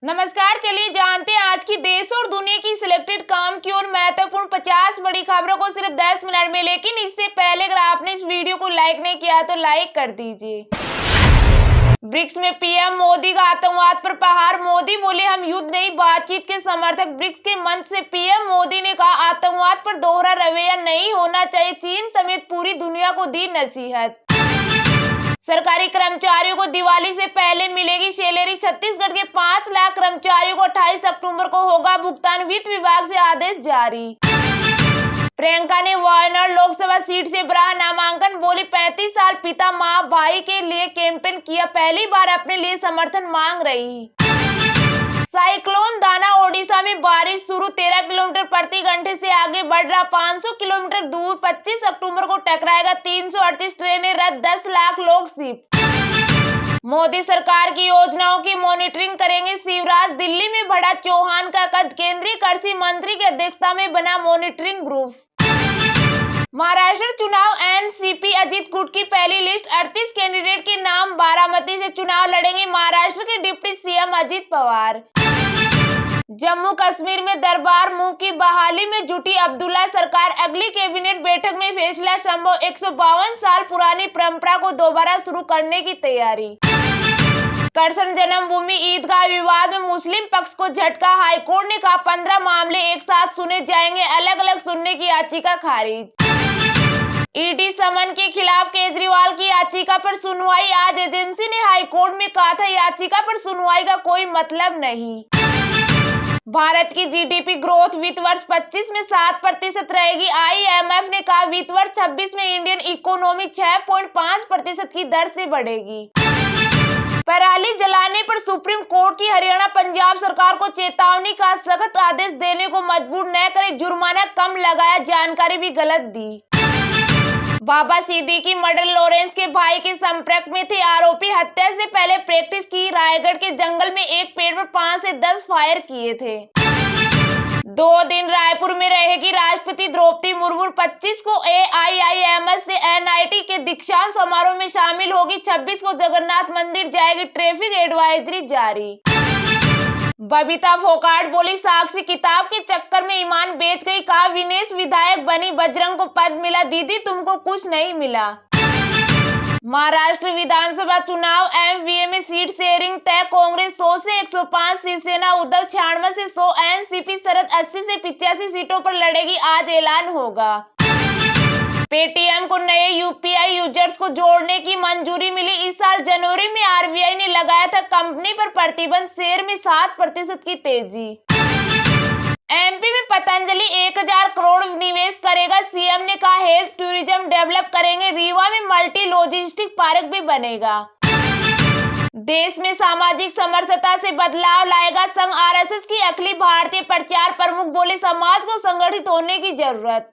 नमस्कार, चलिए जानते हैं आज की देश और दुनिया की सिलेक्टेड काम की और महत्वपूर्ण 50 बड़ी खबरों को सिर्फ 10 मिनट में। लेकिन इससे पहले अगर आपने इस वीडियो को लाइक नहीं किया तो लाइक कर दीजिए। ब्रिक्स में पीएम मोदी का आतंकवाद पर प्रहार। मोदी बोले हम युद्ध नहीं बातचीत के समर्थक। ब्रिक्स के मंच से पीएम मोदी ने कहा आतंकवाद पर दोहरा रवैया नहीं होना चाहिए। चीन समेत पूरी दुनिया को दी नसीहत। सरकारी कर्मचारियों को दिवाली से पहले मिलेगी सैलरी। छत्तीसगढ़ के 5 लाख कर्मचारियों को 28 अक्टूबर को होगा भुगतान। वित्त विभाग से आदेश जारी। प्रियंका ने वायनाड लोकसभा सीट से भरा नामांकन। बोली 35 साल पिता मां भाई के लिए कैंपेन किया, पहली बार अपने लिए समर्थन मांग रही। साइक्लोन दाना ओडिशा में बारिश शुरू। 13 किलोमीटर प्रति घंटे से आगे बढ़ रहा। 500 किलोमीटर दूर 25 अक्टूबर को टकराएगा। 338 ट्रेनें रद्द, 10 लाख लोग शिफ्ट। मोदी सरकार की योजनाओं की मॉनिटरिंग करेंगे शिवराज। दिल्ली में बढ़ा चौहान का कद। केंद्रीय कृषि मंत्री की अध्यक्षता में बना मॉनिटरिंग ग्रुप। महाराष्ट्र चुनाव एनसीपी अजीत गुट की पहली लिस्ट। 38 कैंडिडेट के नाम। बारामती से चुनाव लड़ेंगे महाराष्ट्र के डिप्टी सीएम अजित पवार। जम्मू कश्मीर में दरबार मुंह की बहाली में जुटी अब्दुल्ला सरकार। अगली कैबिनेट बैठक में फैसला संभव। 152 साल पुरानी परंपरा को दोबारा शुरू करने की तैयारी। करसन जन्मभूमि ईदगाह विवाद में मुस्लिम पक्ष को झटका। हाईकोर्ट ने कहा 15 मामले एक साथ सुने जाएंगे, अलग अलग सुनने की याचिका खारिज। ईडी समन के खिलाफ केजरीवाल की याचिका पर सुनवाई आज। एजेंसी ने हाईकोर्ट में कहा था याचिका पर सुनवाई का कोई मतलब नहीं। भारत की जीडीपी ग्रोथ वित्त वर्ष 25 में 7% रहेगी। आईएमएफ ने कहा वित्त वर्ष 26 में इंडियन इकोनॉमी 6.5% की दर से बढ़ेगी। पराली जलाने पर सुप्रीम कोर्ट की हरियाणा पंजाब सरकार को चेतावनी का सख्त आदेश देने को मजबूर न करे, जुर्माना कम लगाया, जानकारी भी गलत दी। बाबा सिद्दीकी मर्डर लॉरेंस के भाई के संपर्क में थे। आरोपी हत्या से पहले प्रैक्टिस की। रायगढ़ के जंगल में एक पेड़ पर 5 से 10 फायर किए थे। 2 दिन रायपुर में रहेगी राष्ट्रपति द्रौपदी मुर्मू। 25 को एआईआईएमएस से एनआईटी के दीक्षांत समारोह में शामिल होगी। 26 को जगन्नाथ मंदिर जाएगी। ट्रैफिक एडवाइजरी जारी। बबीता फोगाट बोली साक्षी किताब के चक्कर में ईमान बेच गई। कहा विनेश विधायक बनी, बजरंग को पद मिला, दीदी तुमको कुछ नहीं मिला। महाराष्ट्र विधानसभा चुनाव एमवीए में सीट शेयरिंग तय। कांग्रेस 100 से 105, शिवसेना उद्धव 96 से 100, एनसीपी शरद 80 से 85 सीटों पर लड़ेगी। आज ऐलान होगा। पेटीएम को नए यूपीआई यूजर्स को जोड़ने की मंजूरी मिली। इस साल जनवरी में आरबीआई ने लगाया था कंपनी पर प्रतिबंध। शेयर में 7% की तेजी। एमपी में पतंजलि 1000 करोड़ निवेश करेगा। सीएम ने कहा हेल्थ टूरिज्म डेवलप करेंगे। रीवा में मल्टी लॉजिस्टिक पार्क भी बनेगा। देश में सामाजिक समरसता से बदलाव लाएगा संघ। आरएसएस की अखिल भारतीय प्रचार प्रमुख बोले समाज को संगठित होने की जरूरत।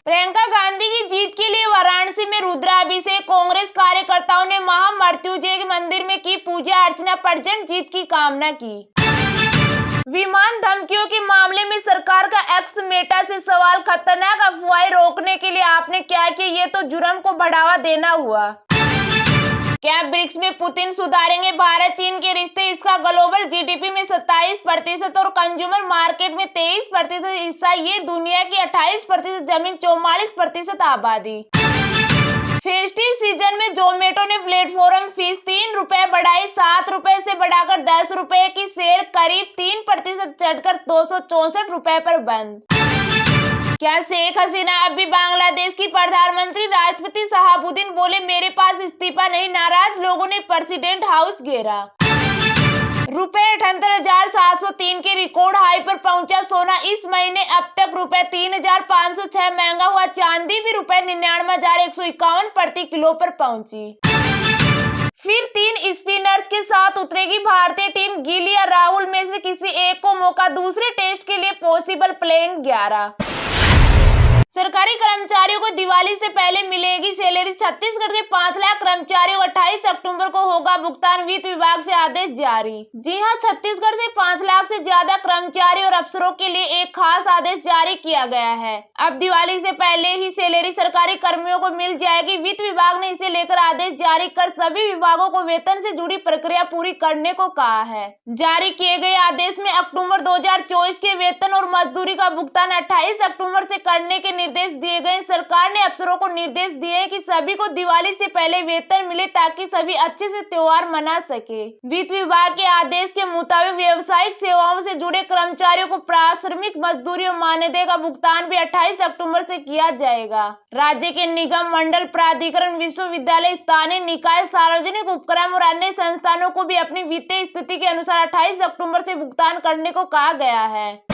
प्रियंका गांधी की जीत के लिए वाराणसी में रुद्राभिषेक। कांग्रेस कार्यकर्ताओं ने महामृत्युंजय मंदिर में की पूजा अर्चना। प्रचंड जीत की कामना की। विमान धमकियों के मामले में सरकार का एक्स मेटा से सवाल। खतरनाक अफवाहें रोकने के लिए आपने क्या किया, ये तो जुर्म को बढ़ावा देना हुआ। क्या ब्रिक्स में पुतिन सुधारेंगे भारत चीन के रिश्ते। इसका ग्लोबल जीडीपी में 27% और कंज्यूमर मार्केट में 23% हिस्सा। ये दुनिया की 28% जमीन, 44% आबादी। फेस्टिव सीजन में जोमेटो ने प्लेटफॉर्म फीस 3 रुपए बढ़ाई। 7 रुपए से बढ़ाकर 10 रुपए की। शेयर करीब 3% चढ़कर 264 रुपए पर बंद। क्या शेख हसीना अब भी बांग्लादेश की प्रधानमंत्री। राष्ट्रपति शहाबुद्दीन बोले मेरे पास इस्तीफा नहीं। नाराज लोगों ने प्रेसिडेंट हाउस घेरा। रुपए 78,703 के रिकॉर्ड हाई पर पहुंचा सोना। इस महीने अब तक रुपए 3,506 महंगा हुआ। चांदी भी रुपए 99,151 प्रति किलो पर पहुंची। फिर 3 स्पिनर्स के साथ उतरेगी भारतीय टीम। गिल या राहुल में से किसी एक को मौका। दूसरे टेस्ट के लिए पॉसिबल प्लेइंग 11। सरकारी कर्मचारियों को दिवाली से पहले मिलेगी सैलरी। छत्तीसगढ़ के 5 लाख कर्मचारियों को 28 अक्टूबर को होगा भुगतान, वित्त विभाग से आदेश जारी। जी हां, छत्तीसगढ़ से 5 लाख से ज्यादा कर्मचारी और अफसरों के लिए एक खास आदेश जारी किया गया है। अब दिवाली से पहले ही सैलरी सरकारी कर्मियों को मिल जाएगी। वित्त विभाग ने इसे लेकर आदेश जारी कर सभी विभागों को वेतन से जुड़ी प्रक्रिया पूरी करने को कहा है। जारी किए गए आदेश में अक्टूबर 2024 के वेतन और मजदूरी का भुगतान 28 अक्टूबर से करने के निर्देश दिए गए। सरकार ने अफसरों को निर्देश दिए हैं कि सभी को दिवाली से पहले वेतन मिले ताकि सभी अच्छे से त्योहार मना सके। वित्त विभाग के आदेश के मुताबिक व्यावसायिक सेवाओं से जुड़े कर्मचारियों को प्राथमिक मजदूरी और मानदेय का भुगतान भी 28 अक्टूबर से किया जाएगा। राज्य के निगम, मंडल, प्राधिकरण, विश्वविद्यालय, स्थानीय निकाय, सार्वजनिक उपक्रम और अन्य संस्थानों को भी अपनी वित्तीय स्थिति के अनुसार 28 अक्टूबर से भुगतान करने को कहा गया है।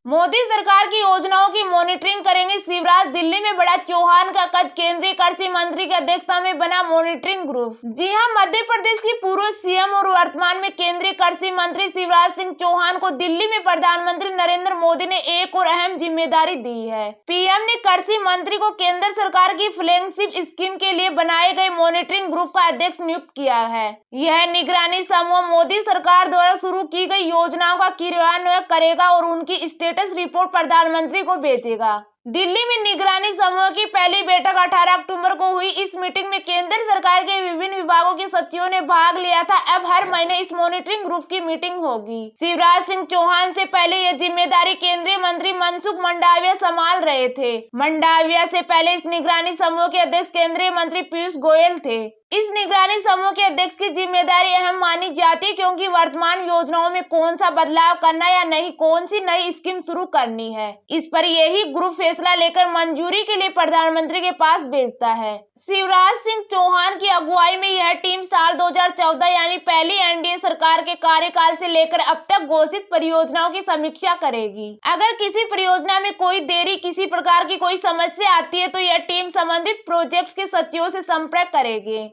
मोदी सरकार की योजनाओं की मॉनिटरिंग करेंगे शिवराज। दिल्ली में बढ़ा चौहान का कद। केंद्रीय कृषि मंत्री की अध्यक्षता में बना मॉनिटरिंग ग्रुप। जी हां, मध्य प्रदेश की पूर्व सीएम और वर्तमान में केंद्रीय कृषि मंत्री शिवराज सिंह चौहान को दिल्ली में प्रधानमंत्री नरेंद्र मोदी ने एक और अहम जिम्मेदारी दी है। पीएम ने कृषि मंत्री को केंद्र सरकार की फ्लैगशिप स्कीम के लिए बनाए गए मॉनिटरिंग ग्रुप का अध्यक्ष नियुक्त किया है। यह निगरानी समूह मोदी सरकार द्वारा शुरू की गई योजनाओं का क्रियान्वयन करेगा और उनकी स्टेटस रिपोर्ट प्रधानमंत्री को भेजेगा। दिल्ली में निगरानी समूह की पहली बैठक 18 अक्टूबर को हुई। इस मीटिंग में केंद्र सरकार के विभिन्न विभागों के सचिवों ने भाग लिया था। अब हर महीने इस मॉनिटरिंग ग्रुप की मीटिंग होगी। शिवराज सिंह चौहान से पहले यह जिम्मेदारी केंद्रीय मंत्री मनसुख मंडाविया संभाल रहे थे। मंडाविया से पहले इस निगरानी समूह के अध्यक्ष केंद्रीय मंत्री पीयूष गोयल थे। इस निगरानी समूह के अध्यक्ष की जिम्मेदारी अहम मानी जाती है क्योंकि वर्तमान योजनाओं में कौन सा बदलाव करना या नहीं, कौन सी नई स्कीम शुरू करनी है, इस पर यही ग्रुप फैसला लेकर मंजूरी के लिए प्रधानमंत्री के पास भेजता है। शिवराज सिंह चौहान की अगुवाई में यह टीम साल 2014 यानी पहली एनडीए सरकार के कार्यकाल से लेकर अब तक घोषित परियोजनाओं की समीक्षा करेगी। अगर किसी परियोजना में कोई देरी, किसी प्रकार की कोई समस्या आती है तो यह टीम संबंधित प्रोजेक्ट के सचिवों से संपर्क करेगी।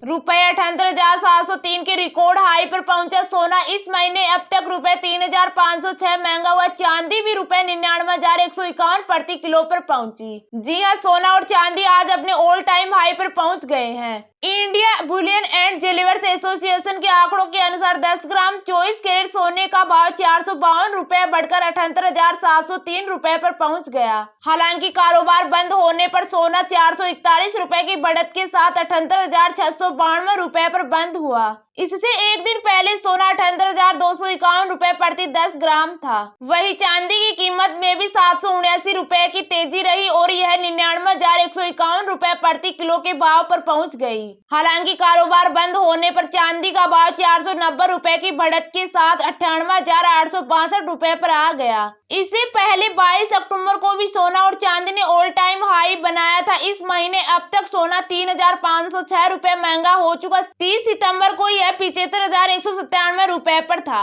रुपए 78,703 के रिकॉर्ड हाई पर पहुंचा सोना। इस महीने अब तक रुपए 3,506 महंगा हुआ। चांदी भी रुपए 99,151 प्रति किलो पर पहुंची। जी हां, सोना और चांदी आज अपने ऑल टाइम हाई पर पहुंच गए हैं। India Boolean and jewellers association के आंकड़ों के अनुसार 10 ग्राम 24 कैरेट सोने का भाव 452 रुपए बढ़कर 78,703 रुपए पर पहुंच गया। हालांकि कारोबार बंद होने पर सोना 441 रुपए की बढ़त के साथ 78,692 रुपए पर बंद हुआ। इससे एक दिन पहले सोना 78,251 रुपए प्रति 10 ग्राम था। वही चांदी की कीमत में भी 779 रुपए की तेजी रही और यह 99,151 रुपए प्रति किलो के भाव पर पहुंच गई। हालांकि कारोबार बंद होने पर चांदी का भाव 490 रुपए की बढ़त के साथ 98,862 रुपए पर आ गया। इससे पहले 22 अक्टूबर को भी सोना और चांदी ने ऑल टाइम हाई बनाया था। इस महीने अब तक सोना 3,506 रुपए महंगा हो चुका। 30 सितंबर को यह 75,197 रुपए पर था।